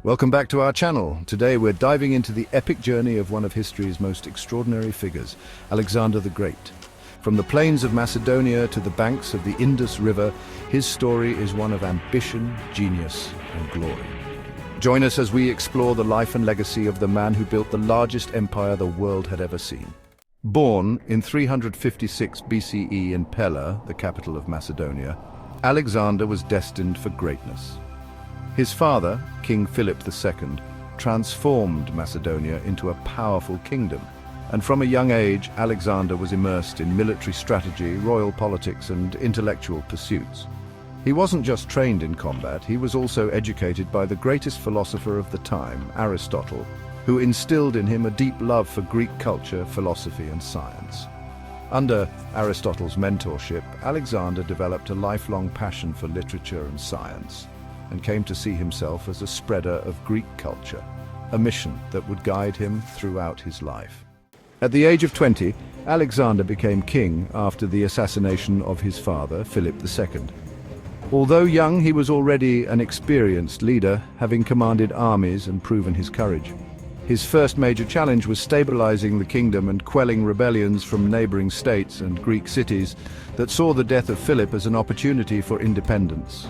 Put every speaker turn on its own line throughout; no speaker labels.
Welcome back to our channel. Today we're diving into the epic journey of one of history's most extraordinary figures, Alexander the Great. From the plains of Macedonia to the banks of the Indus River, his story is one of ambition, genius, and glory. Join us as we explore the life and legacy of the man who built the largest empire the world had ever seen. Born in 356 BCE in Pella, the capital of Macedonia, Alexander was destined for greatness. His father, King Philip II, transformed Macedonia into a powerful kingdom, and from a young age, Alexander was immersed in military strategy, royal politics, and intellectual pursuits. He wasn't just trained in combat, he was also educated by the greatest philosopher of the time, Aristotle, who instilled in him a deep love for Greek culture, philosophy, and science. Under Aristotle's mentorship, Alexander developed a lifelong passion for literature and science, and came to see himself as a spreader of Greek culture, a mission that would guide him throughout his life. At the age of 20, Alexander became king after the assassination of his father, Philip II. Although young, he was already an experienced leader, having commanded armies and proven his courage. His first major challenge was stabilizing the kingdom and quelling rebellions from neighboring states and Greek cities that saw the death of Philip as an opportunity for independence.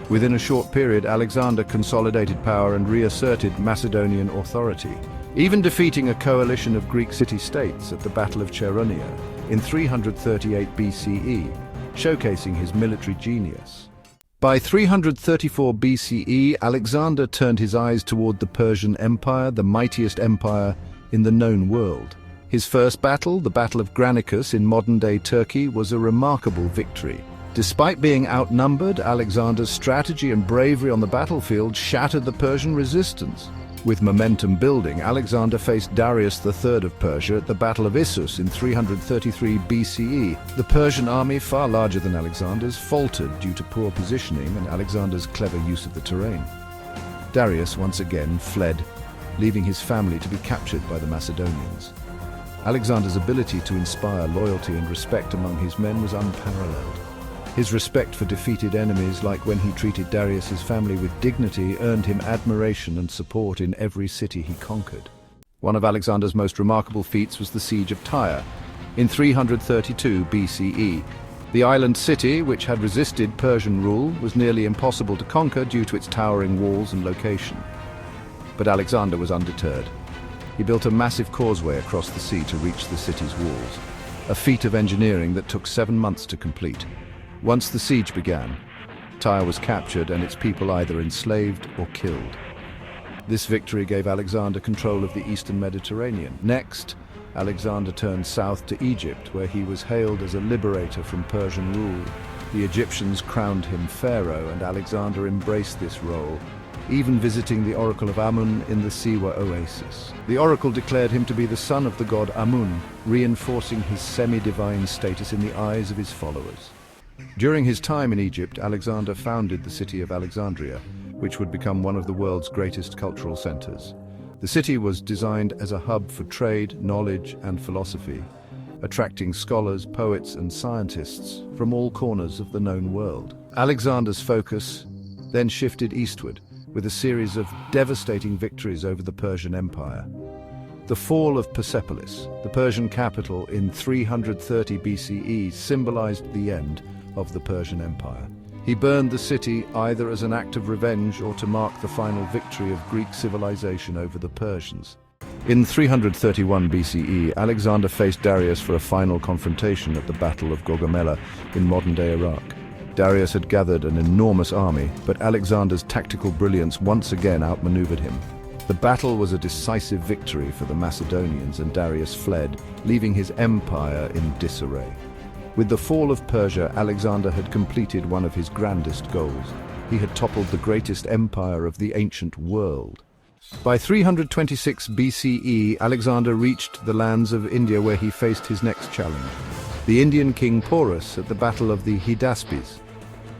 Within a short period, Alexander consolidated power and reasserted Macedonian authority, even defeating a coalition of Greek city-states at the Battle of Chaeronea in 338 BCE, showcasing his military genius. By 334 BCE, Alexander turned his eyes toward the Persian Empire, the mightiest empire in the known world. His first battle, the Battle of Granicus in modern-day Turkey, was a remarkable victory. Despite being outnumbered, Alexander's strategy and bravery on the battlefield shattered the Persian resistance. With momentum building, Alexander faced Darius III of Persia at the Battle of Issus in 333 BCE. The Persian army, far larger than Alexander's, faltered due to poor positioning and Alexander's clever use of the terrain. Darius once again fled, leaving his family to be captured by the Macedonians. Alexander's ability to inspire loyalty and respect among his men was unparalleled. His respect for defeated enemies, like when he treated Darius's family with dignity, earned him admiration and support in every city he conquered. One of Alexander's most remarkable feats was the siege of Tyre in 332 BCE. The island city, which had resisted Persian rule, was nearly impossible to conquer due to its towering walls and location. But Alexander was undeterred. He built a massive causeway across the sea to reach the city's walls, a feat of engineering that took 7 months to complete. Once the siege began, Tyre was captured and its people either enslaved or killed. This victory gave Alexander control of the eastern Mediterranean. Next, Alexander turned south to Egypt, where he was hailed as a liberator from Persian rule. The Egyptians crowned him pharaoh, and Alexander embraced this role, even visiting the oracle of Amun in the Siwa oasis. The oracle declared him to be the son of the god Amun, reinforcing his semi-divine status in the eyes of his followers. During his time in Egypt, Alexander founded the city of Alexandria, which would become one of the world's greatest cultural centers. The city was designed as a hub for trade, knowledge, and philosophy, attracting scholars, poets, and scientists from all corners of the known world. Alexander's focus then shifted eastward, with a series of devastating victories over the Persian Empire. The fall of Persepolis, the Persian capital, in 330 BCE, symbolized the end of the Persian Empire. He burned the city either as an act of revenge or to mark the final victory of Greek civilization over the Persians. In 331 BCE, Alexander faced Darius for a final confrontation at the Battle of Gaugamela in modern-day Iraq. Darius had gathered an enormous army, but Alexander's tactical brilliance once again outmaneuvered him. The battle was a decisive victory for the Macedonians, and Darius fled, leaving his empire in disarray. With the fall of Persia, Alexander had completed one of his grandest goals. He had toppled the greatest empire of the ancient world. By 326 BCE, Alexander reached the lands of India, where he faced his next challenge, the Indian king Porus at the Battle of the Hydaspes.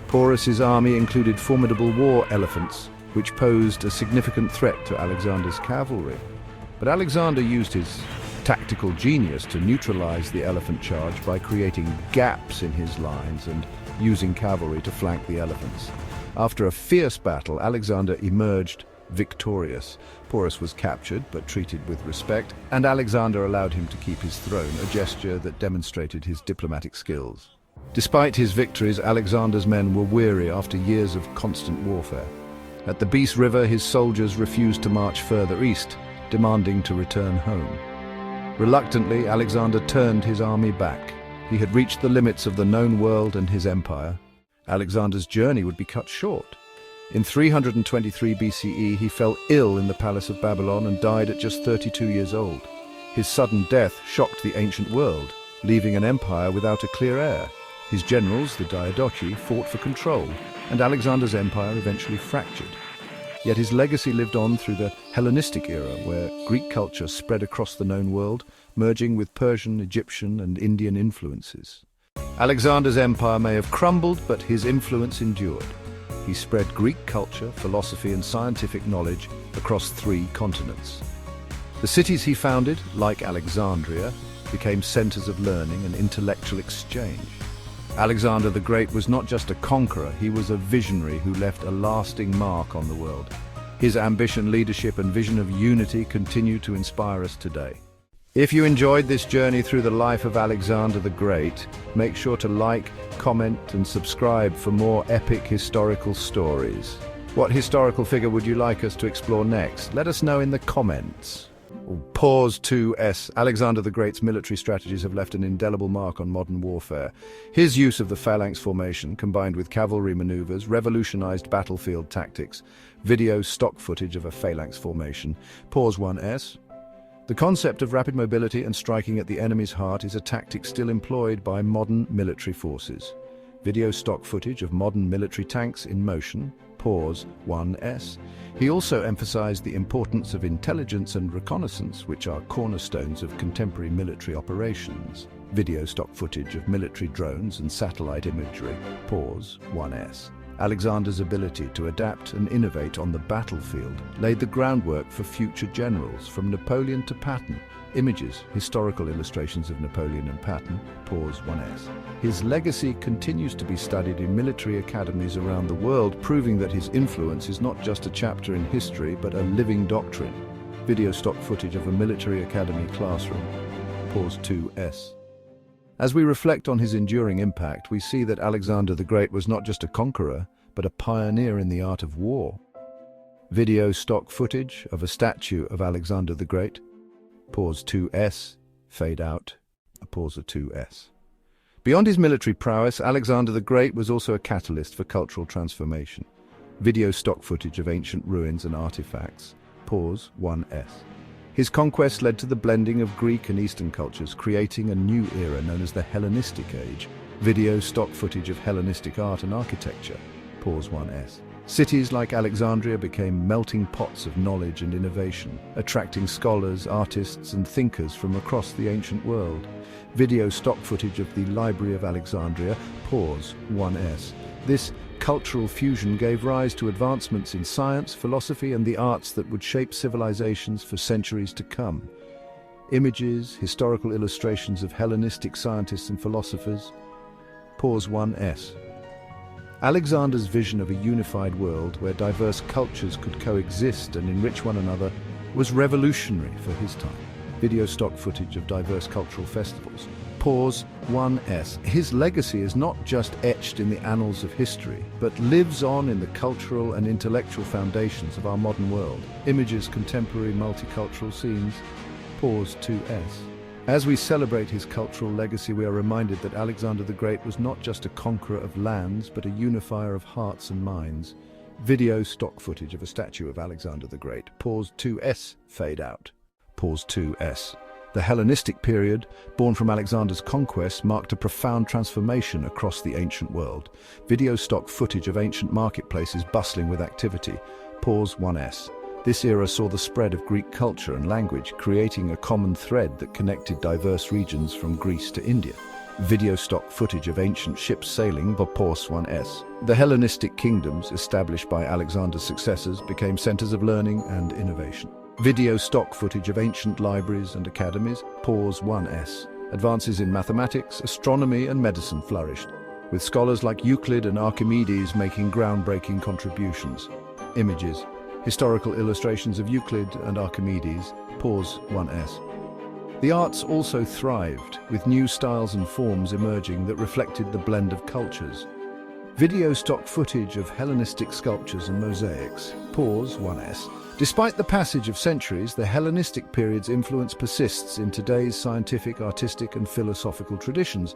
Porus's army included formidable war elephants, which posed a significant threat to Alexander's cavalry. But Alexander used his tactical genius to neutralize the elephant charge by creating gaps in his lines and using cavalry to flank the elephants. After a fierce battle, Alexander emerged victorious. Porus was captured but treated with respect, and Alexander allowed him to keep his throne, a gesture that demonstrated his diplomatic skills. Despite his victories, Alexander's men were weary after years of constant warfare. At the Beas River, his soldiers refused to march further east, demanding to return home. Reluctantly, Alexander turned his army back. He had reached the limits of the known world and his empire. Alexander's journey would be cut short. In 323 BCE, he fell ill in the palace of Babylon and died at just 32 years old. His sudden death shocked the ancient world, leaving an empire without a clear heir. His generals, the Diadochi, fought for control, and Alexander's empire eventually fractured. Yet his legacy lived on through the Hellenistic era, where Greek culture spread across the known world, merging with Persian, Egyptian, and Indian influences. Alexander's empire may have crumbled, but his influence endured. He spread Greek culture, philosophy, and scientific knowledge across 3 continents. The cities he founded, like Alexandria, became centers of learning and intellectual exchange. Alexander the Great was not just a conqueror, he was a visionary who left a lasting mark on the world. His ambition, leadership, and vision of unity continue to inspire us today. If you enjoyed this journey through the life of Alexander the Great, make sure to like, comment, and subscribe for more epic historical stories. What historical figure would you like us to explore next? Let us know in the comments. Pause 2S. Alexander the Great's military strategies have left an indelible mark on modern warfare. His use of the phalanx formation, combined with cavalry maneuvers, revolutionized battlefield tactics. Video stock footage of a phalanx formation. Pause 1S. The concept of rapid mobility and striking at the enemy's heart is a tactic still employed by modern military forces. Video stock footage of modern military tanks in motion. Pause 1S. He also emphasized the importance of intelligence and reconnaissance, which are cornerstones of contemporary military operations. Video stock footage of military drones and satellite imagery. Pause 1S. Alexander's ability to adapt and innovate on the battlefield laid the groundwork for future generals, from Napoleon to Patton. Images, historical illustrations of Napoleon and Patton. Pause 1S. His legacy continues to be studied in military academies around the world, proving that his influence is not just a chapter in history, but a living doctrine. Video stock footage of a military academy classroom. Pause 2S. As we reflect on his enduring impact, we see that Alexander the Great was not just a conqueror, but a pioneer in the art of war. Video stock footage of a statue of Alexander the Great. Pause 2S, fade out, a pause of 2S. Beyond his military prowess, Alexander the Great was also a catalyst for cultural transformation. Video stock footage of ancient ruins and artifacts. Pause 1S. His conquest led to the blending of Greek and Eastern cultures, creating a new era known as the Hellenistic Age. Video stock footage of Hellenistic art and architecture. Pause 1S. Cities like Alexandria became melting pots of knowledge and innovation, attracting scholars, artists, and thinkers from across the ancient world. Video stock footage of the Library of Alexandria. Pause 1S. This cultural fusion gave rise to advancements in science, philosophy, and the arts that would shape civilizations for centuries to come. Images, historical illustrations of Hellenistic scientists and philosophers. Pause 1S. Alexander's vision of a unified world where diverse cultures could coexist and enrich one another was revolutionary for his time. Video stock footage of diverse cultural festivals. Pause 1S. His legacy is not just etched in the annals of history, but lives on in the cultural and intellectual foundations of our modern world. Images, contemporary multicultural scenes. Pause 2S. As we celebrate his cultural legacy, we are reminded that Alexander the Great was not just a conqueror of lands, but a unifier of hearts and minds. Video stock footage of a statue of Alexander the Great. Pause 2S, fade out. Pause 2S. The Hellenistic period, born from Alexander's conquest, marked a profound transformation across the ancient world. Video stock footage of ancient marketplaces bustling with activity. Pause 1S. This era saw the spread of Greek culture and language, creating a common thread that connected diverse regions from Greece to India. Video stock footage of ancient ships sailing. Pause 1S. The Hellenistic kingdoms, established by Alexander's successors, became centers of learning and innovation. Video stock footage of ancient libraries and academies. Pause 1S. Advances in mathematics, astronomy, and medicine flourished, with scholars like Euclid and Archimedes making groundbreaking contributions. Images, Historical illustrations of Euclid and Archimedes, pause 1s. The arts also thrived, with new styles and forms emerging that reflected the blend of cultures. Video stock footage of Hellenistic sculptures and mosaics, pause 1s. Despite the passage of centuries, the Hellenistic period's influence persists in today's scientific, artistic and philosophical traditions.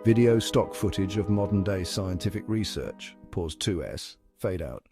Video stock footage of modern-day scientific research, pause 2s, fade out.